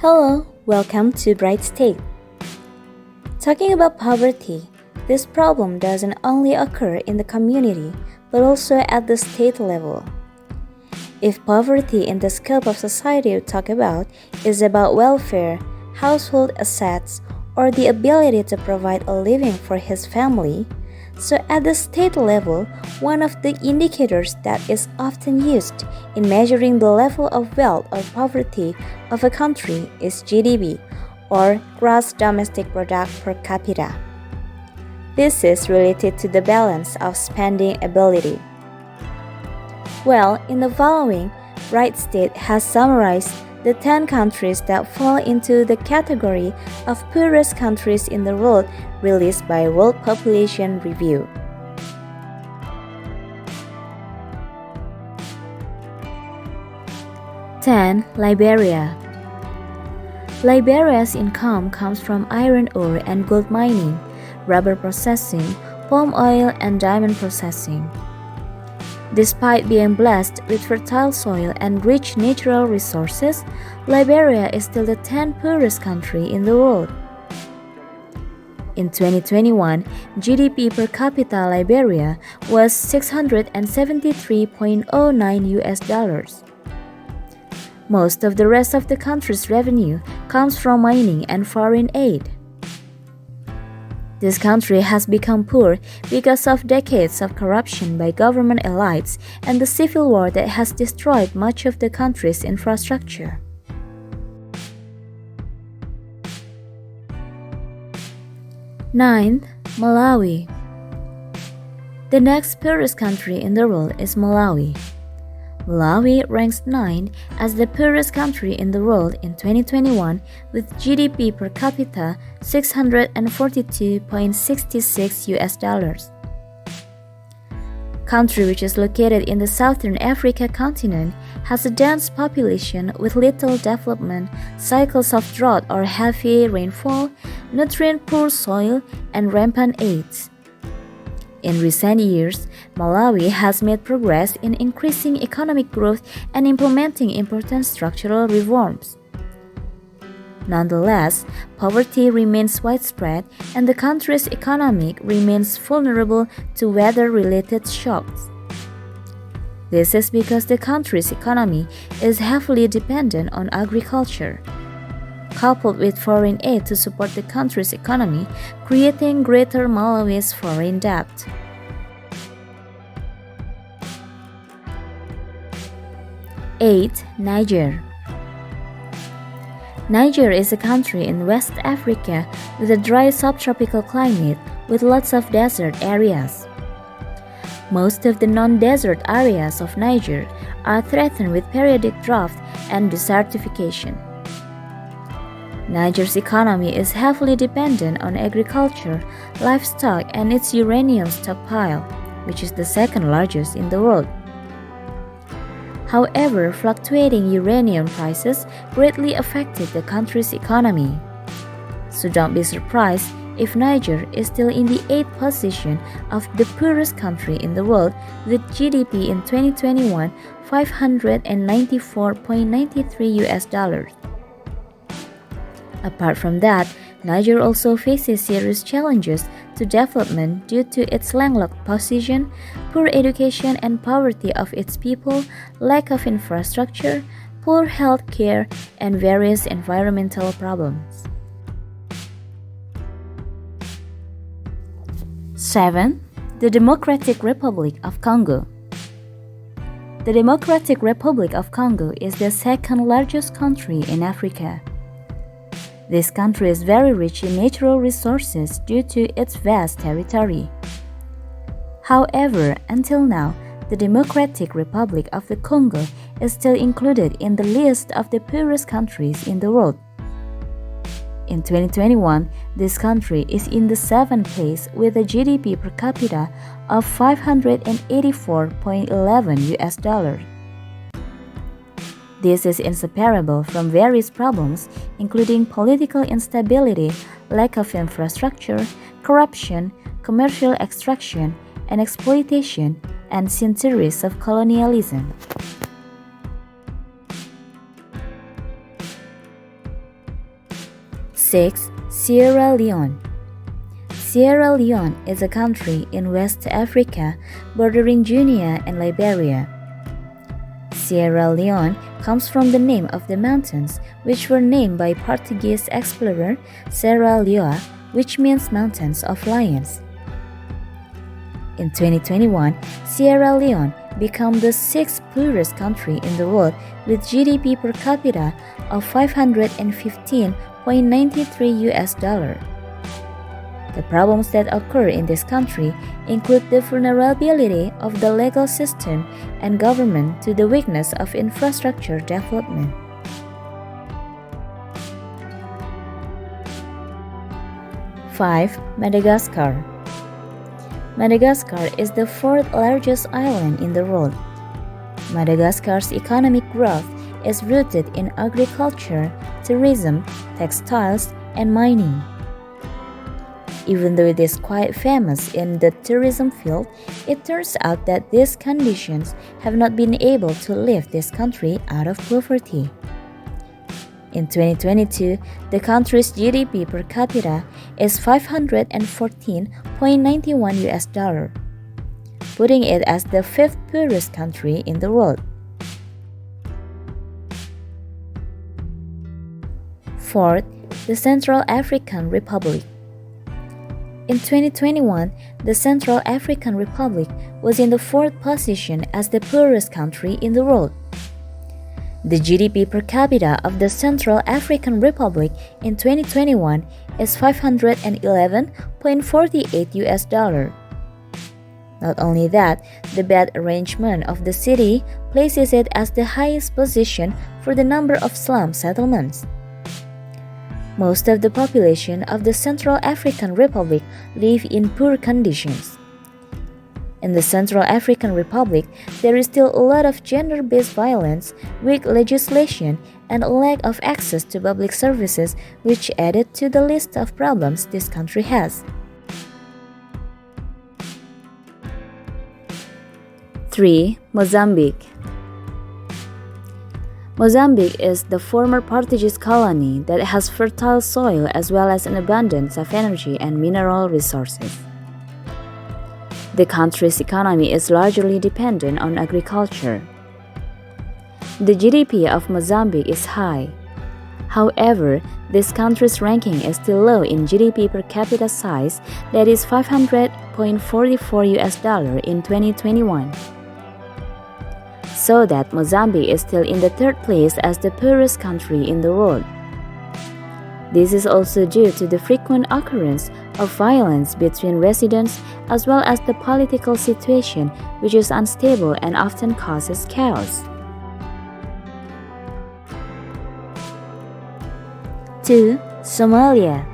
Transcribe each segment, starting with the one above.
Hello, welcome to Bright State. Talking about poverty, this problem doesn't only occur in the community but also at the state level. If poverty in the scope of society we talk about is about welfare, household assets, or the ability to provide a living for his family, so at the state level, one of the indicators that is often used in measuring the level of wealth or poverty of a country is GDP, or gross domestic product per capita. This is related to the balance of spending ability. Well, in the following, Bright State has summarized the 10 countries that fall into the category of poorest countries in the world released by World Population Review. Ten, Liberia. Liberia's income comes from iron ore and gold mining, rubber processing, palm oil and diamond processing. Despite being blessed with fertile soil and rich natural resources, Liberia is still the 10th poorest country in the world. In 2021, GDP per capita Liberia was $673.09. Most of the rest of the country's revenue comes from mining and foreign aid. This country has become poor because of decades of corruption by government elites and the civil war that has destroyed much of the country's infrastructure. Ninth, Malawi. The next poorest country in the world is Malawi. Malawi ranks 9 as the poorest country in the world in 2021 with GDP per capita $642.66. Country which is located in the southern Africa continent has a dense population with little development, cycles of drought or heavy rainfall, nutrient-poor soil, and rampant AIDS. In recent years, Malawi has made progress in increasing economic growth and implementing important structural reforms. Nonetheless, poverty remains widespread and the country's economy remains vulnerable to weather-related shocks. This is because the country's economy is heavily dependent on agriculture, coupled with foreign aid to support the country's economy, creating greater Malawi's foreign debt. 8. Niger. Niger is a country in West Africa with a dry subtropical climate with lots of desert areas. Most of the non-desert areas of Niger are threatened with periodic drought and desertification. Niger's economy is heavily dependent on agriculture, livestock, and its uranium stockpile, which is the second largest in the world. However, fluctuating uranium prices greatly affected the country's economy. So don't be surprised if Niger is still in the 8th position of the poorest country in the world with GDP in 2021 $594.93. Apart from that, Niger also faces serious challenges to development due to its landlocked position, poor education and poverty of its people, lack of infrastructure, poor health care, and various environmental problems. 7. The Democratic Republic of Congo. The Democratic Republic of Congo is the second largest country in Africa. This country is very rich in natural resources due to its vast territory. However, until now, the Democratic Republic of the Congo is still included in the list of the poorest countries in the world. In 2021, this country is in the 7th place with a GDP per capita of $584.11. This is inseparable from various problems, including political instability, lack of infrastructure, corruption, commercial extraction and exploitation, and centuries of colonialism. 6. Sierra Leone. Sierra Leone is a country in West Africa bordering Guinea and Liberia. Sierra Leone comes from the name of the mountains, which were named by Portuguese explorer Serra Leoa, which means mountains of lions. In 2021, Sierra Leone became the sixth poorest country in the world with GDP per capita of $515.93. The problems that occur in this country include the vulnerability of the legal system and government to the weakness of infrastructure development. Five, Madagascar. Madagascar is the fourth largest island in the world. Madagascar's economic growth is rooted in agriculture, tourism, textiles, and mining. Even though it is quite famous in the tourism field, it turns out that these conditions have not been able to lift this country out of poverty. In 2022, the country's GDP per capita is $514.91, putting it as the fifth poorest country in the world. Fourth, the Central African Republic. In 2021, the Central African Republic was in the fourth position as the poorest country in the world. The GDP per capita of the Central African Republic in 2021 is $511.48. Not only that, the bad arrangement of the city places it as the highest position for the number of slum settlements. Most of the population of the Central African Republic live in poor conditions. In the Central African Republic, there is still a lot of gender-based violence, weak legislation, and a lack of access to public services, which added to the list of problems this country has. 3. Mozambique. Mozambique is the former Portuguese colony that has fertile soil as well as an abundance of energy and mineral resources. The country's economy is largely dependent on agriculture. The GDP of Mozambique is high. However, this country's ranking is still low in GDP per capita size, that is $500.44 in 2021. So that Mozambique is still in the third place as the poorest country in the world. This is also due to the frequent occurrence of violence between residents as well as the political situation, which is unstable and often causes chaos. 2. Somalia.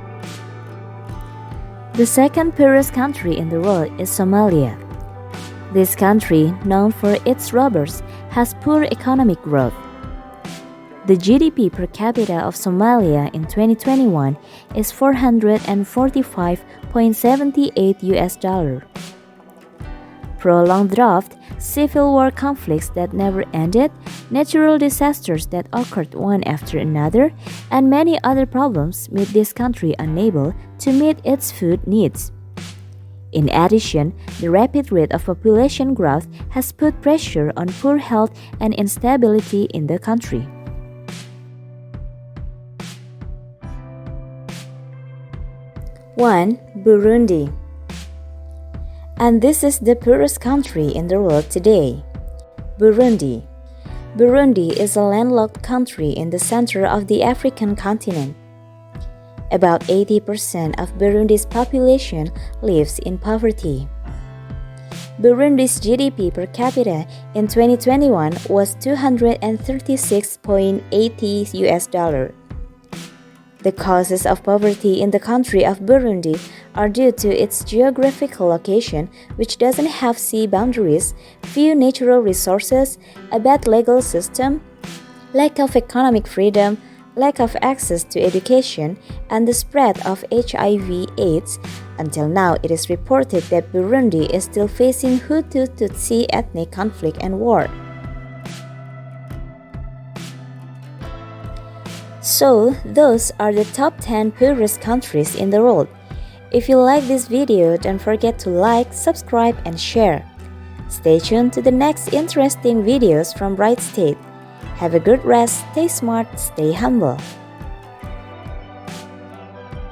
The second poorest country in the world is Somalia. This country, known for its robbers, has poor economic growth. The GDP per capita of Somalia in 2021 is $445.78. Prolonged drought, civil war conflicts that never ended, natural disasters that occurred one after another, and many other problems made this country unable to meet its food needs. In addition, the rapid rate of population growth has put pressure on poor health and instability in the country. 1. Burundi. And this is the poorest country in the world today. Burundi. Burundi is a landlocked country in the center of the African continent. About 80% of Burundi's population lives in poverty. Burundi's GDP per capita in 2021 was $236.80. The causes of poverty in the country of Burundi are due to its geographical location, which doesn't have sea boundaries, few natural resources, a bad legal system, lack of economic freedom, lack of access to education, and the spread of HIV/AIDS. Until now, it is reported that Burundi is still facing Hutu-Tutsi ethnic conflict and war. So, those are the top 10 poorest countries in the world. If you like this video, don't forget to like, subscribe, and share. Stay tuned to the next interesting videos from Bright State. Have a good rest, stay smart, stay humble.